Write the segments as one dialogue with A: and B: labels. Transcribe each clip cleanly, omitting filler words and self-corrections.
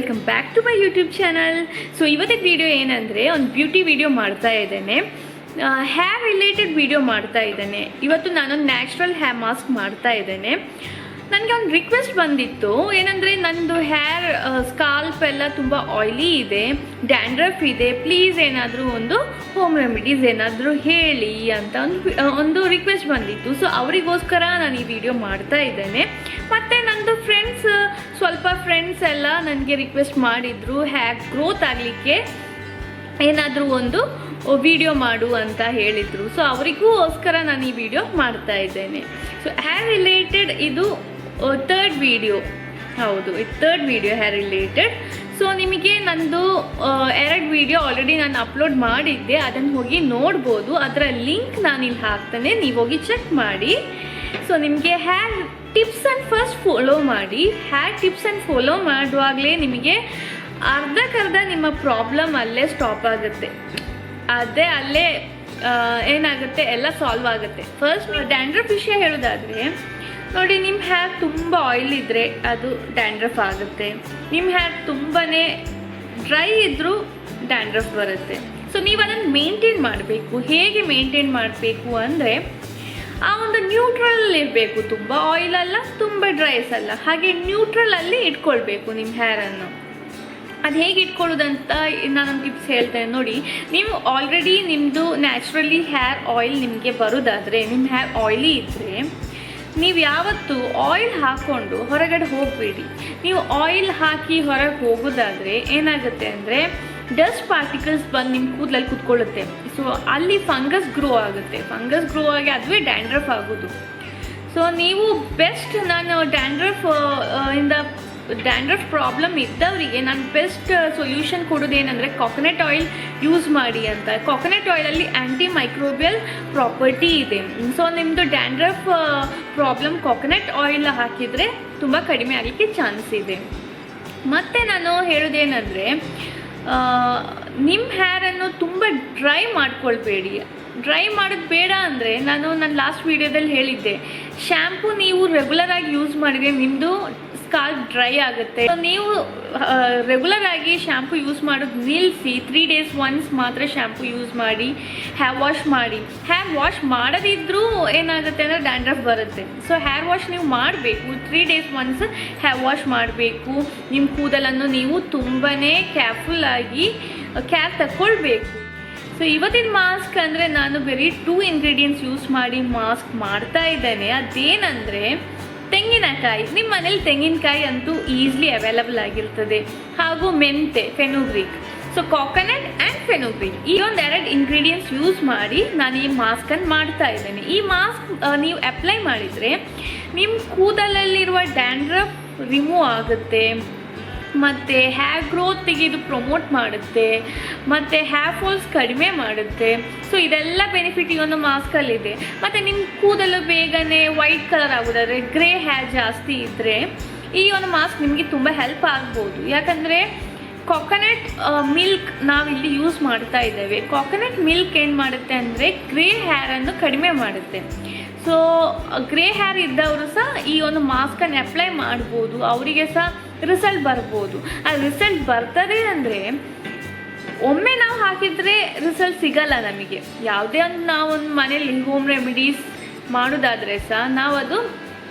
A: Welcome back to my YouTube channel. So ಇವತ್ತಿನ video ಏನಂದರೆ ಒಂದು ಬ್ಯೂಟಿ ವಿಡಿಯೋ ಮಾಡ್ತಾ ಇದ್ದೇನೆ, ಹೇರ್ ರಿಲೇಟೆಡ್ ವಿಡಿಯೋ ಮಾಡ್ತಾ ಇದ್ದೇನೆ. ಇವತ್ತು ನಾನೊಂದು ನ್ಯಾಚುರಲ್ ಹೇರ್ ಮಾಸ್ಕ್ ಮಾಡ್ತಾ ಇದ್ದೇನೆ. ನನಗೆ ಒಂದು ರಿಕ್ವೆಸ್ಟ್ ಬಂದಿತ್ತು, ಏನಂದರೆ ನನ್ನದು ಹೇರ್ ಸ್ಕಾಲ್ಪ್ ಎಲ್ಲ ತುಂಬ ಆಯ್ಲಿ ಇದೆ, ಡ್ಯಾಂಡ್ರಫ್ ಇದೆ, ಪ್ಲೀಸ್ ಏನಾದರೂ ಒಂದು ಹೋಮ್ ರೆಮಿಡೀಸ್ ಏನಾದರೂ ಹೇಳಿ ಅಂತ ಒಂದು ರಿಕ್ವೆಸ್ಟ್ ಬಂದಿತ್ತು. ಸೊ ಅವರಿಗೋಸ್ಕರ ನಾನು ಈ ವಿಡಿಯೋ ಮಾಡ್ತಾ ಇದ್ದೇನೆ. ಮತ್ತು ನನ್ನದು ಸ್ವಲ್ಪ ಫ್ರೆಂಡ್ಸ್ ಎಲ್ಲ ನನಗೆ ರಿಕ್ವೆಸ್ಟ್ ಮಾಡಿದರು ಹೇರ್ ಗ್ರೋತ್ ಆಗಲಿಕ್ಕೆ ಏನಾದರೂ ಒಂದು ವಿಡಿಯೋ ಮಾಡು ಅಂತ ಹೇಳಿದರು. ಸೊ ಅವರಿಗೋಸ್ಕರ ನಾನು ಈ ವಿಡಿಯೋ ಮಾಡ್ತಾ ಇದ್ದೇನೆ. ಸೊ ಹೇರ್ ರಿಲೇಟೆಡ್ ಇದು ಥರ್ಡ್ ವಿಡಿಯೋ, ಹೌದು ಇದು third video hair related. So ನಿಮಗೆ ನಂದು 2 ವಿಡಿಯೋ ಆಲ್ರೆಡಿ ನಾನು ಅಪ್ಲೋಡ್ ಮಾಡಿದ್ದೆ, ಅದನ್ನು ಹೋಗಿ ನೋಡ್ಬೋದು. ಅದರ ಲಿಂಕ್ ನಾನಿಲ್ಲಿ ಹಾಕ್ತೇನೆ, ನೀವು ಹೋಗಿ ಚೆಕ್ ಮಾಡಿ. ಸೊ ನಿಮಗೆ hair tips and first follow ಮಾಡಿ. ಹೇರ್ ಟಿಪ್ಸ್ ಆ್ಯಂಡ್ ಫಾಲೋ ಮಾಡುವಾಗಲೇ ನಿಮಗೆ ಅರ್ಧಕ್ಕರ್ಧ ನಿಮ್ಮ ಪ್ರಾಬ್ಲಮ್ ಅಲ್ಲೇ ಸ್ಟಾಪ್ ಆಗುತ್ತೆ, ಅಲ್ಲೇ ಏನಾಗುತ್ತೆ ಎಲ್ಲ ಸಾಲ್ವ್ ಆಗುತ್ತೆ. ಫಸ್ಟ್ ನೀವು ಡ್ಯಾಂಡ್ರಫ್ ವಿಷಯ ಹೇಳೋದಾದರೆ ನೋಡಿ, ನಿಮ್ಮ ಹೇರ್ ತುಂಬ ಆಯಿಲ್ ಇದ್ದರೆ ಅದು ಡ್ಯಾಂಡ್ರಫ್ ಆಗುತ್ತೆ. ನಿಮ್ಮ ಹೇರ್ ತುಂಬಾ ಡ್ರೈ ಇದ್ದರೂ ಡ್ಯಾಂಡ್ರಫ್ ಬರುತ್ತೆ. ಸೊ ನೀವು ಅದನ್ನು ಮೇಂಟೈನ್ ಮಾಡಬೇಕು. ಹೇಗೆ ಮೇಂಟೈನ್ ಮಾಡಬೇಕು ಅಂದರೆ ಆ ಒಂದು ನ್ಯೂಟ್ರಲ್ ಇರಬೇಕು, ತುಂಬ ಆಯಿಲ್ ಅಲ್ಲ, ತುಂಬ ಡ್ರೈಸ್ ಅಲ್ಲ, ಹಾಗೆ ನ್ಯೂಟ್ರಲಲ್ಲಿ ಇಟ್ಕೊಳ್ಬೇಕು ನಿಮ್ಮ ಹೇರನ್ನು. ಅದು ಹೇಗೆ ಇಟ್ಕೊಳ್ಳೋದಂತ ನಾನೊಂದು ಟಿಪ್ಸ್ ಹೇಳ್ತೇನೆ ನೋಡಿ. ನೀವು ಆಲ್ರೆಡಿ ನಿಮ್ಮದು ನ್ಯಾಚುರಲಿ ಹೇರ್ ಆಯಿಲ್ ನಿಮಗೆ ಬರೋದಾದರೆ, ನಿಮ್ಮ ಹೇರ್ ಆಯಿಲಿ ಇದ್ದರೆ ನೀವು ಯಾವತ್ತೂ ಆಯಿಲ್ ಹಾಕ್ಕೊಂಡು ಹೊರಗಡೆ ಹೋಗಬೇಡಿ. ನೀವು ಆಯಿಲ್ ಹಾಕಿ ಹೊರಗೆ ಹೋಗೋದಾದರೆ ಏನಾಗುತ್ತೆ ಅಂದರೆ ಡಸ್ಟ್ ಪಾರ್ಟಿಕಲ್ಸ್ ಬಂದು ನಿಮ್ಮ ಕೂದಲಲ್ಲಿ ಕೂತ್ಕೊಳ್ಳುತ್ತೆ. ಸೊ ಅಲ್ಲಿ ಫಂಗಸ್ ಗ್ರೋ ಆಗುತ್ತೆ. ಫಂಗಸ್ ಗ್ರೋ ಆಗಿ ಅದುವೇ ಡ್ಯಾಂಡ್ರಫ್ ಆಗೋದು. ಸೊ ನೀವು ಬೆಸ್ಟ್, ನಾನು ಡ್ಯಾಂಡ್ರಫ್ ಪ್ರಾಬ್ಲಮ್ ಇದ್ದವರಿಗೆ ನಾನು ಬೆಸ್ಟ್ ಸೊಲ್ಯೂಷನ್ ಕೊಡೋದೇನೆಂದರೆ ಕೊಕೊನಟ್ ಆಯಿಲ್ ಯೂಸ್ ಮಾಡಿ ಅಂತ. ಕೊಕೊನಟ್ ಆಯಿಲಲ್ಲಿ ಆ್ಯಂಟಿ ಮೈಕ್ರೋಬಿಯಲ್ ಪ್ರಾಪರ್ಟಿ ಇದೆ. ಸೊ ನಿಮ್ಮದು ಡ್ಯಾಂಡ್ರಫ್ ಪ್ರಾಬ್ಲಮ್ ಕೊಕೊನಟ್ ಆಯಿಲ್ ಹಾಕಿದರೆ ತುಂಬ ಕಡಿಮೆ ಆಗಲಿಕ್ಕೆ ಚಾನ್ಸ್ ಇದೆ. ಮತ್ತು ನಾನು ಹೇಳೋದೇನೆಂದರೆ ನಿಮ್ಮ ಹೇರನ್ನು ತುಂಬ ಡ್ರೈ ಮಾಡ್ಕೊಳ್ಬೇಡಿ. ಡ್ರೈ ಮಾಡೋದು ಬೇಡ ಅಂದರೆ ನನ್ನ ಲಾಸ್ಟ್ ವೀಡಿಯೋದಲ್ಲಿ ಹೇಳಿದ್ದೆ, ಶ್ಯಾಂಪು ನೀವು ರೆಗ್ಯುಲರಾಗಿ ಯೂಸ್ ಮಾಡಿದರೆ ನಿಮ್ಮದು ಸ್ಕಾಲ್ಪ್ ಡ್ರೈ ಆಗುತ್ತೆ. ನೀವು ರೆಗ್ಯುಲರ್ ಆಗಿ ಶ್ಯಾಂಪು ಯೂಸ್ ಮಾಡೋದು ನಿಲ್ಲಿಸಿ 3 days ಒನ್ಸ್ ಮಾತ್ರ ಶ್ಯಾಂಪು ಯೂಸ್ ಮಾಡಿ ಹೇರ್ ವಾಶ್ ಮಾಡಿ. ಹೇರ್ ವಾಶ್ ಮಾಡೋದಿದ್ರೂ ಏನಾಗುತ್ತೆ ಅಂದರೆ ಡ್ಯಾಂಡ್ರಫ್ ಬರುತ್ತೆ. ಸೊ ಹೇರ್ ವಾಶ್ ನೀವು ಮಾಡಬೇಕು, 3 days ಒನ್ಸ್ ಹೇರ್ ವಾಶ್ ಮಾಡಬೇಕು. ನಿಮ್ಮ ಕೂದಲನ್ನು ನೀವು ತುಂಬಾ ಕೇರ್ಫುಲ್ಲಾಗಿ ಕೇರ್ ತಗೊಳ್ಬೇಕು. ಸೊ ಇವತ್ತಿನ ಮಾಸ್ಕ್ ಅಂದರೆ ನಾನು ಬರೀ 2 ingredients ಯೂಸ್ ಮಾಡಿ ಮಾಸ್ಕ್ ಮಾಡ್ತಾ ಇದ್ದೇನೆ. ಅದೇನೆಂದರೆ ತೆಂಗಿನಕಾಯಿ. ನಿಮ್ಮ ಮನೇಲಿ ತೆಂಗಿನಕಾಯಿ ಅಂತೂ ಈಸಿಲಿ ಅವೈಲಬಲ್ ಆಗಿರ್ತದೆ, ಹಾಗೂ ಮೆಂತೆ, ಫೆನುಗ್ರೀಕ್. ಸೊ ಕೊಕೊನಟ್ ಆ್ಯಂಡ್ ಫೆನುಗ್ರೀಕ್ ಈ 2 ಇಂಗ್ರೀಡಿಯೆಂಟ್ಸ್ ಯೂಸ್ ಮಾಡಿ ನಾನು ಈ ಮಾಸ್ಕನ್ನು ಮಾಡ್ತಾ ಇದ್ದೇನೆ. ಈ ಮಾಸ್ಕ್ ನೀವು ಅಪ್ಲೈ ಮಾಡಿದರೆ ನಿಮ್ಮ ಕೂದಲಲ್ಲಿರುವ ಡ್ಯಾಂಡ್ರಫ್ ರಿಮೂವ್ ಆಗುತ್ತೆ, ಮತ್ತು ಹೇರ್ ಗ್ರೋತಿಗೆ ಇದು ಪ್ರಮೋಟ್ ಮಾಡುತ್ತೆ, ಮತ್ತು ಹೇರ್ ಫಾಲ್ಸ್ ಕಡಿಮೆ ಮಾಡುತ್ತೆ. ಸೊ ಇದೆಲ್ಲ ಬೆನಿಫಿಟ್ ಈ ಒಂದು ಮಾಸ್ಕಲ್ಲಿದೆ. ಮತ್ತು ನಿಮ್ಮ ಕೂದಲು ಬೇಗನೆ ವೈಟ್ ಕಲರ್ ಆಗೋದಾದರೆ, ಗ್ರೇ ಹೇರ್ ಜಾಸ್ತಿ ಇದ್ದರೆ ಈ ಒಂದು ಮಾಸ್ಕ್ ನಿಮಗೆ ತುಂಬ ಹೆಲ್ಪ್ ಆಗ್ಬೋದು. ಯಾಕಂದರೆ ಕೊಕೊನಟ್ ಮಿಲ್ಕ್ ನಾವಿಲ್ಲಿ ಯೂಸ್ ಮಾಡ್ತಾ ಇದ್ದೇವೆ. ಕೊಕೊನಟ್ ಮಿಲ್ಕ್ ಏನು ಮಾಡುತ್ತೆ ಅಂದರೆ ಗ್ರೇ ಹೇರನ್ನು ಕಡಿಮೆ ಮಾಡುತ್ತೆ. ಸೊ ಗ್ರೇ ಹೇರ್ ಇದ್ದವರು ಸಹ ಈ ಒಂದು ಮಾಸ್ಕನ್ನು ಅಪ್ಲೈ ಮಾಡ್ಬೋದು, ಅವರಿಗೆ ಸಹ ರಿಸಲ್ಟ್ ಬರ್ಬೋದು. ಆ ರಿಸಲ್ಟ್ ಬರ್ತದೆ ಅಂದರೆ ಒಮ್ಮೆ ನಾವು ಹಾಕಿದರೆ ರಿಸಲ್ಟ್ ಸಿಗಲ್ಲ ನಮಗೆ. ಯಾವುದೇ ನಾವೊಂದು ಮನೇಲಿ ಹೋಮ್ ರೆಮಿಡೀಸ್ ಮಾಡೋದಾದರೆ ಸಹ ನಾವು ಅದು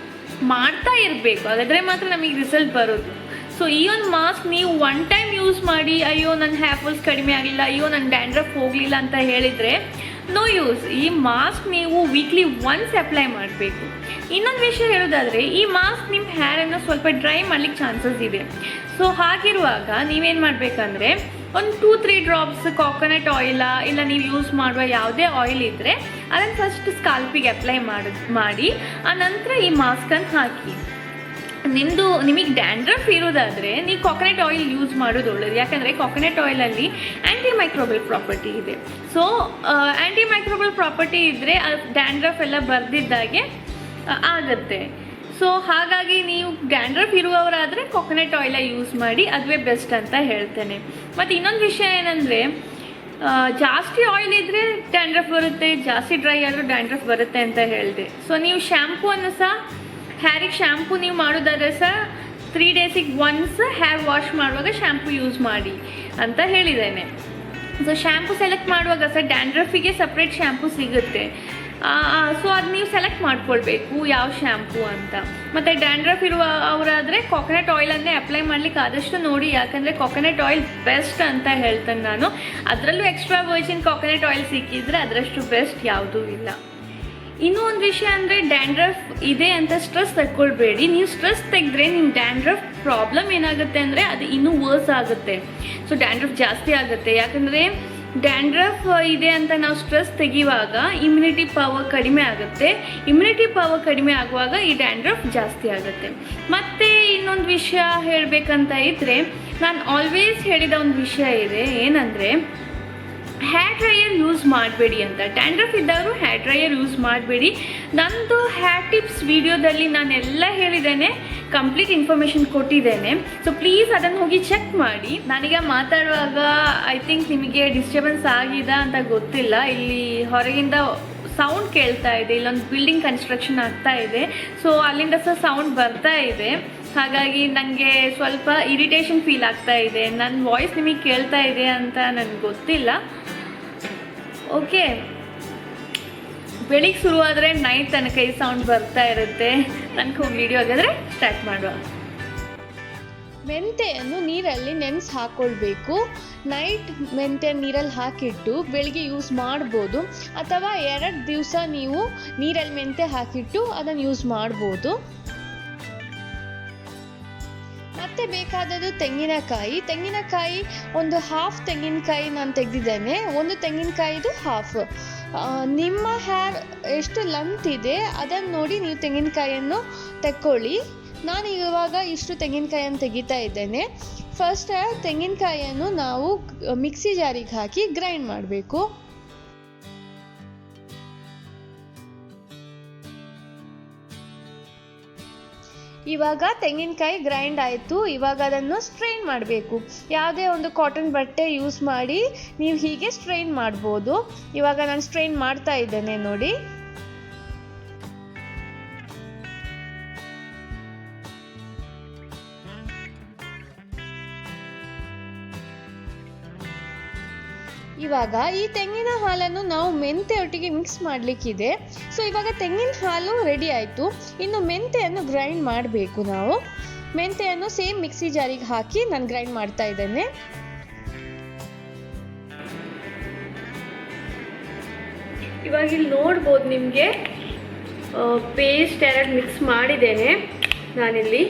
A: ಮಾಡ್ತಾ ಇರಬೇಕು, ಹಾಗಾದರೆ ಮಾತ್ರ ನಮಗೆ ರಿಸಲ್ಟ್ ಬರೋದು. ಸೊ ಈ ಒಂದು ಮಾಸ್ಕ್ ನೀವು 1 time ಯೂಸ್ ಮಾಡಿ ಅಯ್ಯೋ ನನ್ನ ಹೇರ್ ಫಾಲ್ಸ್ ಕಡಿಮೆ ಆಗಲಿಲ್ಲ, ಅಯ್ಯೋ ನನ್ನ ಡ್ಯಾಂಡ್ರಫ್ ಹೋಗಲಿಲ್ಲ ಅಂತ ಹೇಳಿದರೆ ನೋ ಯೂಸ್. ಈ ಮಾಸ್ಕ್ ನೀವು ವೀಕ್ಲಿ ಒನ್ಸ್ ಅಪ್ಲೈ ಮಾಡಬೇಕು. ಇನ್ನೊಂದು ವಿಷಯ ಹೇಳೋದಾದರೆ ಈ ಮಾಸ್ಕ್ ನಿಮ್ಮ ಹೇರನ್ನು ಸ್ವಲ್ಪ ಡ್ರೈ ಮಾಡಲಿಕ್ಕೆ ಚಾನ್ಸಸ್ ಇದೆ. ಸೊ ಹಾಗಿರುವಾಗ ನೀವೇನು ಮಾಡಬೇಕಂದ್ರೆ ಒಂದು 2-3 drops ಕೊಕೊನಟ್ ಆಯಿಲ ಇಲ್ಲ ನೀವು ಯೂಸ್ ಮಾಡುವ ಯಾವುದೇ ಆಯಿಲ್ ಇದ್ದರೆ ಅದನ್ನು ಫಸ್ಟ್ ಸ್ಕಾಲ್ಪಿಗೆ ಅಪ್ಲೈ ಮಾಡಿ ಆನಂತರ ಈ ಮಾಸ್ಕನ್ನು ಹಾಕಿ. ನಿಮಗೆ ಡ್ಯಾಂಡ್ರಫ್ ಇರೋದಾದರೆ ನೀವು ಕೊಕೊನಟ್ ಆಯಿಲ್ ಯೂಸ್ ಮಾಡೋದು ಒಳ್ಳೆಯದು. ಯಾಕಂದರೆ ಕೊಕೊನಟ್ ಆಯಿಲಲ್ಲಿ ಆ್ಯಂಟಿ ಮೈಕ್ರೋಬಲ್ ಪ್ರಾಪರ್ಟಿ ಇದೆ. ಸೊ ಆ್ಯಂಟಿ ಮೈಕ್ರೋಬಲ್ ಪ್ರಾಪರ್ಟಿ ಇದ್ದರೆ ಡ್ಯಾಂಡ್ರಫ್ ಎಲ್ಲ ಬರ್ದಿದ್ದಾಗೆ ಆಗುತ್ತೆ. ಸೊ ಹಾಗಾಗಿ ನೀವು ಡ್ಯಾಂಡ್ರಫ್ ಇರುವವರಾದರೆ ಕೊಕೊನಟ್ ಆಯಿಲ ಯೂಸ್ ಮಾಡಿ, ಅದುವೇ ಬೆಸ್ಟ್ ಅಂತ ಹೇಳ್ತೇನೆ. ಮತ್ತು ಇನ್ನೊಂದು ವಿಷಯ ಏನಂದರೆ ಜಾಸ್ತಿ ಆಯಿಲ್ ಇದ್ದರೆ ಡ್ಯಾಂಡ್ರಫ್ ಬರುತ್ತೆ, ಜಾಸ್ತಿ ಡ್ರೈ ಆದರೂ ಡ್ಯಾಂಡ್ರಫ್ ಬರುತ್ತೆ ಅಂತ ಹೇಳಿದೆ. ಸೊ ನೀವು ಶ್ಯಾಂಪೂವನ್ನು ಸಹ ಹೇರಿಗೆ ಶ್ಯಾಂಪು ನೀವು ಮಾಡೋದಾದರೆ ಸಹ 3 ಡೇಸಿಗೆ ಒನ್ಸ್ ಹೇರ್ ವಾಶ್ ಮಾಡುವಾಗ ಶ್ಯಾಂಪು ಯೂಸ್ ಮಾಡಿ ಅಂತ ಹೇಳಿದ್ದೇನೆ. ಸೊ ಶ್ಯಾಂಪು ಸೆಲೆಕ್ಟ್ ಮಾಡುವಾಗ ಡ್ಯಾಂಡ್ರಫಿಗೆ ಸಪ್ರೇಟ್ ಶ್ಯಾಂಪು ಸಿಗುತ್ತೆ. ಸೊ ಅದು ನೀವು ಸೆಲೆಕ್ಟ್ ಮಾಡ್ಕೊಳ್ಬೇಕು ಯಾವ ಶ್ಯಾಂಪು ಅಂತ. ಮತ್ತು ಡ್ಯಾಂಡ್ರಫ್ ಇರುವ ಅವರಾದರೆ ಕೊಕೊನಟ್ ಆಯಿಲನ್ನೇ ಅಪ್ಲೈ ಮಾಡ್ಲಿಕ್ಕೆ ಆದಷ್ಟು ನೋಡಿ, ಯಾಕಂದರೆ ಕೊಕೊನಟ್ ಆಯಿಲ್ ಬೆಸ್ಟ್ ಅಂತ ಹೇಳ್ತೇನೆ ನಾನು. ಅದರಲ್ಲೂ ಎಕ್ಸ್ಟ್ರಾ ವರ್ಜಿನ್ ಕೊಕೊನಟ್ ಆಯಿಲ್ ಸಿಕ್ಕಿದ್ರೆ ಅದರಷ್ಟು ಬೆಸ್ಟ್ ಯಾವುದೂ ಇಲ್ಲ. ಇನ್ನೂ ಒಂದು ವಿಷಯ ಅಂದರೆ ಡ್ಯಾಂಡ್ರಫ್ ಇದೆ ಅಂತ ಸ್ಟ್ರೆಸ್ ತಗೊಳ್ಬೇಡಿ. ನೀವು ಸ್ಟ್ರೆಸ್ ತೆಗೆದ್ರೆ ನಿಮ್ಮ ಡ್ಯಾಂಡ್ರಫ್ ಪ್ರಾಬ್ಲಮ್ ಏನಾಗುತ್ತೆ ಅಂದರೆ ಅದು ಇನ್ನೂ ವರ್ಸ್ ಆಗುತ್ತೆ. ಸೊ ಡ್ಯಾಂಡ್ರಫ್ ಜಾಸ್ತಿ ಆಗುತ್ತೆ. ಯಾಕಂದರೆ ಡ್ಯಾಂಡ್ರಫ್ ಇದೆ ಅಂತ ನಾವು ಸ್ಟ್ರೆಸ್ ತೆಗೆಯುವಾಗ ಇಮ್ಯುನಿಟಿ ಪವರ್ ಕಡಿಮೆ ಆಗುತ್ತೆ. ಇಮ್ಯುನಿಟಿ ಪವರ್ ಕಡಿಮೆ ಆಗುವಾಗ ಈ ಡ್ಯಾಂಡ್ರಫ್ ಜಾಸ್ತಿ ಆಗುತ್ತೆ. ಮತ್ತು ಇನ್ನೊಂದು ವಿಷಯ ಹೇಳಬೇಕಂತ ಇದ್ದರೆ, ನಾನು ಆಲ್ವೇಸ್ ಹೇಳಿದ ಒಂದು ವಿಷಯ ಇದೆ, ಏನಂದರೆ ಹೇರ್ ಡ್ರೈಯರ್ ಯೂಸ್ ಮಾಡಬೇಡಿ ಅಂತ. ಡ್ಯಾಂಡ್ರಫ್ ಇದ್ದವರು ಹೇರ್ ಡ್ರೈಯರ್ ಯೂಸ್ ಮಾಡಬೇಡಿ. ನಂದು ಹೇರ್ ಟಿಪ್ಸ್ ವಿಡಿಯೋದಲ್ಲಿ ನಾನೆಲ್ಲ ಹೇಳಿದ್ದೇನೆ, ಕಂಪ್ಲೀಟ್ ಇನ್ಫಾರ್ಮೇಷನ್ ಕೊಟ್ಟಿದ್ದೇನೆ. ಸೊ ಪ್ಲೀಸ್ ಅದನ್ನು ಹೋಗಿ ಚೆಕ್ ಮಾಡಿ. ನಾನೀಗ ಮಾತಾಡುವಾಗ ಐ ಥಿಂಕ್ ನಿಮಗೆ ಡಿಸ್ಟರ್ಬೆನ್ಸ್ ಆಗಿದೆ ಅಂತ ಗೊತ್ತಿಲ್ಲ. ಇಲ್ಲಿ ಹೊರಗಿಂದ ಸೌಂಡ್ ಕೇಳ್ತಾ ಇದೆ, ಇಲ್ಲೊಂದು ಬಿಲ್ಡಿಂಗ್ ಕನ್ಸ್ಟ್ರಕ್ಷನ್ ಆಗ್ತಾ ಇದೆ. ಸೊ ಅಲ್ಲಿಂದ ಸೌಂಡ್ ಬರ್ತಾ ಇದೆ. ಹಾಗಾಗಿ ನನಗೆ ಸ್ವಲ್ಪ ಇರಿಟೇಷನ್ ಫೀಲ್ ಆಗ್ತಾ ಇದೆ. ನನ್ನ ವಾಯ್ಸ್ ನಿಮಗೆ ಕೇಳ್ತಾ ಇದೆ ಅಂತ ನನಗೆ ಗೊತ್ತಿಲ್ಲ. ಓಕೆ, ಬೆಳಿಗ್ಗೆ ಶುರುವಾದರೆ ನೈಟ್ ತನಕ ಈ ಸೌಂಡ್ ಬರ್ತಾ ಇರುತ್ತೆ. ನನಗೆ ಹೋಗಿ ವಿಡಿಯೋ ಆಗಿದ್ರೆ ಸ್ಟಾರ್ಟ್ ಮಾಡುವ.
B: ಮೆಂತೆಯನ್ನು ನೀರಲ್ಲಿ ನೆನೆಸಿ ಹಾಕ್ಕೊಳ್ಬೇಕು. ನೈಟ್ ಮೆಂತೆ ನೀರಲ್ಲಿ ಹಾಕಿಟ್ಟು ಬೆಳಿಗ್ಗೆ ಯೂಸ್ ಮಾಡ್ಬೋದು, ಅಥವಾ 2 ದಿವಸ ನೀವು ನೀರಲ್ಲಿ ಮೆಂತೆ ಹಾಕಿಟ್ಟು ಅದನ್ನು ಯೂಸ್ ಮಾಡ್ಬೋದು. ಮತ್ತೆ ಬೇಕಾದದ್ದು ತೆಂಗಿನಕಾಯಿ ಒಂದು ಹಾಫ್ ತೆಂಗಿನಕಾಯಿ ನಾನು ತೆಗೆದಿದ್ದೇನೆ. ಒಂದು ತೆಂಗಿನಕಾಯಿದು ಹಾಫ್. ನಿಮ್ಮ ಹೇರ್ ಎಷ್ಟು ಲೆಂತ್ ಇದೆ ಅದನ್ನು ನೋಡಿ ನೀವು ತೆಂಗಿನಕಾಯಿಯನ್ನು ತೆಕ್ಕೊಳ್ಳಿ. ನಾನು ಇವಾಗ ಇಷ್ಟು ತೆಂಗಿನಕಾಯಿಯನ್ನು ತೆಗಿತಾ ಇದ್ದೇನೆ. ಫಸ್ಟ್ ತೆಂಗಿನಕಾಯಿಯನ್ನು ನಾವು ಮಿಕ್ಸಿ ಜಾರಿಗೆ ಹಾಕಿ ಗ್ರೈಂಡ್ ಮಾಡಬೇಕು. ಇವಾಗ ತೆಂಗಿನಕಾಯಿ ಗ್ರೈಂಡ್ ಆಯಿತು. ಇವಾಗ ಅದನ್ನು ಸ್ಟ್ರೈನ್ ಮಾಡಬೇಕು. ಯಾವುದೇ ಒಂದು ಕಾಟನ್ ಬಟ್ಟೆ ಯೂಸ್ ಮಾಡಿ ನೀವು ಹೀಗೆ ಸ್ಟ್ರೈನ್ ಮಾಡ್ಬೋದು. ಇವಾಗ ನಾನು ಸ್ಟ್ರೈನ್ ಮಾಡ್ತಾ ಇದ್ದೇನೆ ನೋಡಿ. ಇವಾಗ ಈ ತೆಂಗಿನ ಹಾಲನ್ನು ನಾವು ಮೆಂತೆ ಒಟ್ಟಿಗೆ ಮಿಕ್ಸ್ ಮಾಡಲಿಕ್ಕಿದೆ. ಸೊ ಇವಾಗ ತೆಂಗಿನ ಹಾಲು ರೆಡಿ ಆಯಿತು. ಇನ್ನು ಮೆಂತೆಯನ್ನು ಗ್ರೈಂಡ್ ಮಾಡಬೇಕು. ನಾವು ಮೆಂತೆಯನ್ನು ಸೇಮ್ ಮಿಕ್ಸಿ ಜಾರಿಗೆ ಹಾಕಿ ನಾನು ಗ್ರೈಂಡ್ ಮಾಡ್ತಾ ಇದ್ದೇನೆ.
A: ಇವಾಗ ಇಲ್ಲಿ ನೋಡ್ಬೋದು ನಿಮಗೆ ಪೇಸ್ಟ್ 2 ಮಿಕ್ಸ್ ಮಾಡಿದ್ದೇನೆ ನಾನಿಲ್ಲಿ.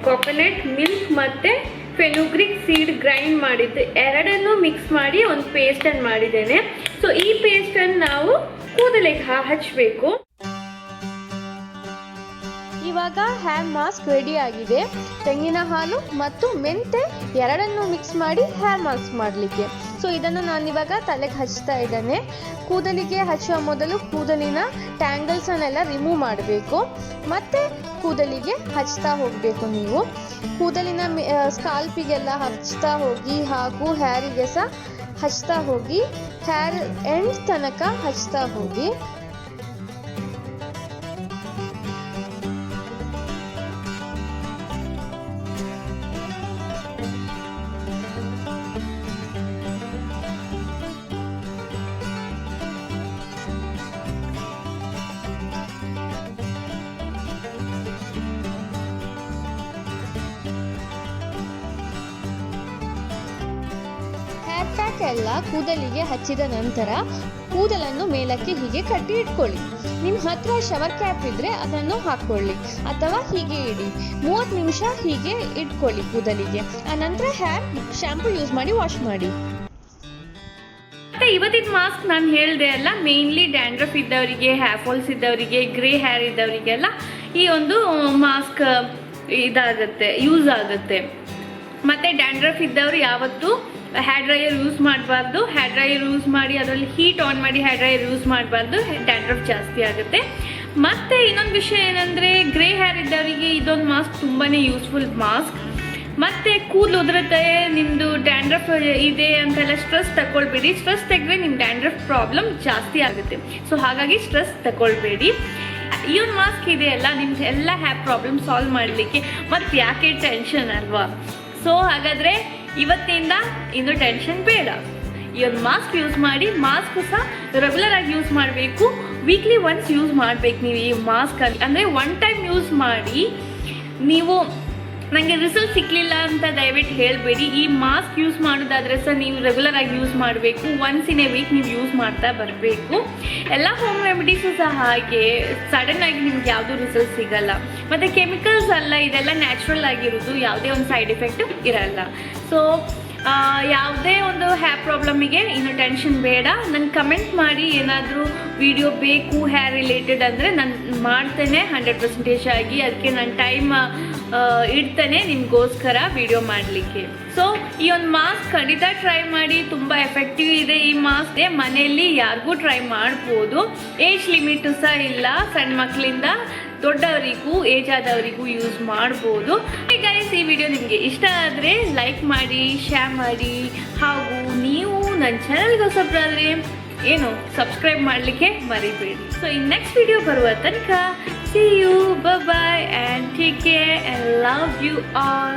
A: ಕೊಕೊನಟ್ ಮಿಲ್ಕ್ ಮತ್ತು ಫೆನುಗ್ರಿಕ್ ಸೀಡ್ ಗ್ರೈಂಡ್ ಮಾಡಿದ್ದು ಎರಡನ್ನೂ ಮಿಕ್ಸ್ ಮಾಡಿ ಒಂದು ಪೇಸ್ಟನ್ನು ಮಾಡಿದ್ದೇನೆ. ಸೊ ಈ ಪೇಸ್ಟನ್ನು ನಾವು ಕೂದಲಿಗೆ ಹಚ್ಚಬೇಕು.
B: ಇವಾಗ ಹೇರ್ ಮಾಸ್ಕ್ ರೆಡಿ ಆಗಿದೆ. ತೆಂಗಿನ ಹಾಲು ಮತ್ತು ಮೆಂತೆ ಎರಡನ್ನೂ ಮಿಕ್ಸ್ ಮಾಡಿ ಹೇರ್ ಮಾಸ್ಕ್ ಮಾಡಲಿಕ್ಕೆ. ಸೊ ಇದನ್ನು ನಾನಿವಾಗ ತಲೆಗೆ ಹಚ್ತಾ ಇದ್ದೇನೆ. ಕೂದಲಿಗೆ ಹಚ್ಚುವ ಮೊದಲು ಕೂದಲಿನ ಟ್ಯಾಂಗಲ್ಸನ್ನೆಲ್ಲ ರಿಮೂವ್ ಮಾಡಬೇಕು. ಮತ್ತೆ ಕೂದಲಿಗೆ ಹಚ್ತಾ ಹೋಗಬೇಕು. ನೀವು ಕೂದಲಿನ ಸ್ಕಾಲ್ಪಿಗೆಲ್ಲ ಹಚ್ತಾ ಹೋಗಿ, ಹಾಗೂ ಹೇರಿಗೆ ಸಹ ಹಚ್ತಾ ಹೋಗಿ, ಹೇರ್ ಎಂಡ್ ತನಕ ಹಚ್ತಾ ಹೋಗಿ. ಪ್ಯಾಕ್ ಎಲ್ಲ ಕೂದಲಿಗೆ ಹಚ್ಚಿದ ನಂತರ ಕೂದಲನ್ನು ಮೇಲಕ್ಕೆ ಹೀಗೆ ಕಟ್ಟಿ ಇಟ್ಕೊಳ್ಳಿ. ನಿಮ್ಮ ಹತ್ರ ಶವರ್ ಕ್ಯಾಪ್ ಇದ್ರೆ ಅದನ್ನು ಹಾಕೊಳ್ಳಿ, ಅಥವಾ ಹೀಗೆ ಇಡಿ. 30 ನಿಮಿಷ ಹೀಗೆ ಇಟ್ಕೊಳ್ಳಿ ಕೂದಲಿಗೆ. ಆ ನಂತರ ಹೇರ್ ಶಾಂಪು ಯೂಸ್ ಮಾಡಿ ವಾಶ್ ಮಾಡಿ.
A: ಮತ್ತೆ ಇವತ್ತಿನ ಮಾಸ್ಕ್ ನಾನು ಹೇಳಿದೆ ಅಲ್ಲ, ಮೇನ್ಲಿ ಡ್ಯಾಂಡ್ರಫ್ ಇದ್ದವರಿಗೆ, ಹೇರ್ ಫಾಲ್ಸ್ ಇದ್ದವರಿಗೆ, ಗ್ರೇ ಹೇರ್ ಇದ್ದವರಿಗೆಲ್ಲ ಈ ಒಂದು ಮಾಸ್ಕ್ ಯೂಸ್ ಆಗುತ್ತೆ. ಮತ್ತು ಡ್ಯಾಂಡ್ರಫ್ ಇದ್ದವರು ಯಾವತ್ತೂ ಹೇರ್ ಡ್ರೈಯರ್ ಯೂಸ್ ಮಾಡಬಾರ್ದು. ಹೇರ್ ಡ್ರೈಯರ್ ಯೂಸ್ ಮಾಡಿ ಅದರಲ್ಲಿ ಹೀಟ್ ಆನ್ ಮಾಡಿ ಹೇರ್ ಡ್ರೈಯರ್ ಯೂಸ್ ಮಾಡಬಾರ್ದು. ಡ್ಯಾಂಡ್ರಫ್ ಜಾಸ್ತಿ ಆಗುತ್ತೆ. ಮತ್ತು ಇನ್ನೊಂದು ವಿಷಯ ಏನಂದರೆ, ಗ್ರೇ ಹೇರ್ ಇದ್ದವರಿಗೆ ಇದೊಂದು ಮಾಸ್ಕ್ ತುಂಬಾ ಯೂಸ್ಫುಲ್ ಮಾಸ್ಕ್. ಮತ್ತು ಕೂದಲು ಉದುರುತ್ತೆ, ನಿಮ್ಮದು ಡ್ಯಾಂಡ್ರಫ್ ಇದೆ ಅಂತೆಲ್ಲ ಸ್ಟ್ರೆಸ್ ತಗೊಳ್ಬೇಡಿ. ಸ್ಟ್ರೆಸ್ ತೆಗೆದ್ರೆ ನಿಮ್ಮ ಡ್ಯಾಂಡ್ರಫ್ ಪ್ರಾಬ್ಲಮ್ ಜಾಸ್ತಿ ಆಗುತ್ತೆ. ಸೊ ಹಾಗಾಗಿ ಸ್ಟ್ರೆಸ್ ತಗೊಳ್ಬೇಡಿ. ಈ ಒಂದು ಮಾಸ್ಕ್ ಇದೆಯಲ್ಲ ನಿಮ್ಗೆ ಎಲ್ಲ ಹ್ಯಾಪ್ ಪ್ರಾಬ್ಲಮ್ ಸಾಲ್ವ್ ಮಾಡಲಿಕ್ಕೆ, ಮತ್ತು ಯಾಕೆ ಟೆನ್ಷನ್ ಅಲ್ವಾ? ಸೊ ಹಾಗಾದರೆ ಇವತ್ತಿಂದ ಇನ್ನು ಟೆನ್ಷನ್ ಬೇಡ. ಈ ಒಂದು ಮಾಸ್ಕ್ ಯೂಸ್ ಮಾಡಿ. ಮಾಸ್ಕ್ ಸಹ ರೆಗ್ಯುಲರ್ ಆಗಿ ಯೂಸ್ ಮಾಡಬೇಕು, ವೀಕ್ಲಿ ಒನ್ಸ್ ಯೂಸ್ ಮಾಡಬೇಕು ನೀವು ಈ ಮಾಸ್ಕಲ್ಲಿ. ಅಂದರೆ ಒನ್ ಟೈಮ್ ಯೂಸ್ ಮಾಡಿ. ನೀವು ನನಗೆ ರಿಸಲ್ಟ್ ಸಿಕ್ಕಲಿಲ್ಲ ಅಂತ ದಯವಿಟ್ಟು ಹೇಳಬೇಡಿ. ಈ ಮಾಸ್ಕ್ ಯೂಸ್ ಮಾಡೋದಾದರೆ ಸಹ ನೀವು ರೆಗ್ಯುಲರ್ ಆಗಿ ಯೂಸ್ ಮಾಡಬೇಕು. ಒನ್ಸ್ ಇನ್ ಎ ವೀಕ್ ನೀವು ಯೂಸ್ ಮಾಡ್ತಾ ಬರಬೇಕು. ಎಲ್ಲ ಹೋಮ್ ರೆಮಿಡೀಸು ಸಹ ಹಾಗೆ ಸಡನ್ ಆಗಿ ನಿಮ್ಗೆ ಯಾವುದೂ ರಿಸಲ್ಟ್ ಸಿಗಲ್ಲ. ಮತ್ತು ಕೆಮಿಕಲ್ಸ್ ಅಲ್ಲ, ಇದೆಲ್ಲ ನ್ಯಾಚುರಲ್ ಆಗಿರೋದು, ಯಾವುದೇ ಒಂದು ಸೈಡ್ ಎಫೆಕ್ಟು ಇರಲ್ಲ. ಸೊ ಯಾವುದೇ ಒಂದು ಹೇರ್ ಪ್ರಾಬ್ಲಮಿಗೆ ಇನ್ನು ಟೆನ್ಷನ್ ಬೇಡ. ನಂಗೆ ಕಮೆಂಟ್ ಮಾಡಿ, ಏನಾದರೂ ವಿಡಿಯೋ ಬೇಕು ಹೇರ್ ರಿಲೇಟೆಡ್ ಅಂದರೆ ನಾನು ಮಾಡ್ತೇನೆ 100% ಆಗಿ. ಅದಕ್ಕೆ ನಾನು ಟೈಮ್ ಇಡ್ತೇನೆ ನಿಮಗೋಸ್ಕರ ವಿಡಿಯೋ ಮಾಡಲಿಕ್ಕೆ. ಸೊ ಈ ಒಂದು ಮಾಸ್ಕ್ ಖಂಡಿತ ಟ್ರೈ ಮಾಡಿ, ತುಂಬ ಎಫೆಕ್ಟಿವ್ ಇದೆ ಈ ಮಾಸ್ಕ್. ಮನೆಯಲ್ಲಿ ಯಾರಿಗೂ ಟ್ರೈ ಮಾಡ್ಬೋದು. ಏಜ್ ಲಿಮಿಟು ಸಹ ಇಲ್ಲ, ಸಣ್ಣ ಮಕ್ಕಳಿಂದ ದೊಡ್ಡವರಿಗೂ ಏಜ್ ಆದವರಿಗೂ ಯೂಸ್ ಮಾಡ್ಬೋದು. ಗೈಸ್, ಈ ವಿಡಿಯೋ ನಿಮಗೆ ಇಷ್ಟ ಆದರೆ ಲೈಕ್ ಮಾಡಿ, ಶೇರ್ ಮಾಡಿ, ಹಾಗೂ ನೀವು ನನ್ನ ಚಾನಲ್ಗೆ ಹೊಸಬ್ರಾದರೆ ಏನು ಸಬ್ಸ್ಕ್ರೈಬ್ ಮಾಡಲಿಕ್ಕೆ ಮರಿಬೇಡಿ. ಸೊ ಈ ನೆಕ್ಸ್ಟ್ ವಿಡಿಯೋ ಬರುವ ತನಕ see you, bye bye and take care and love you all.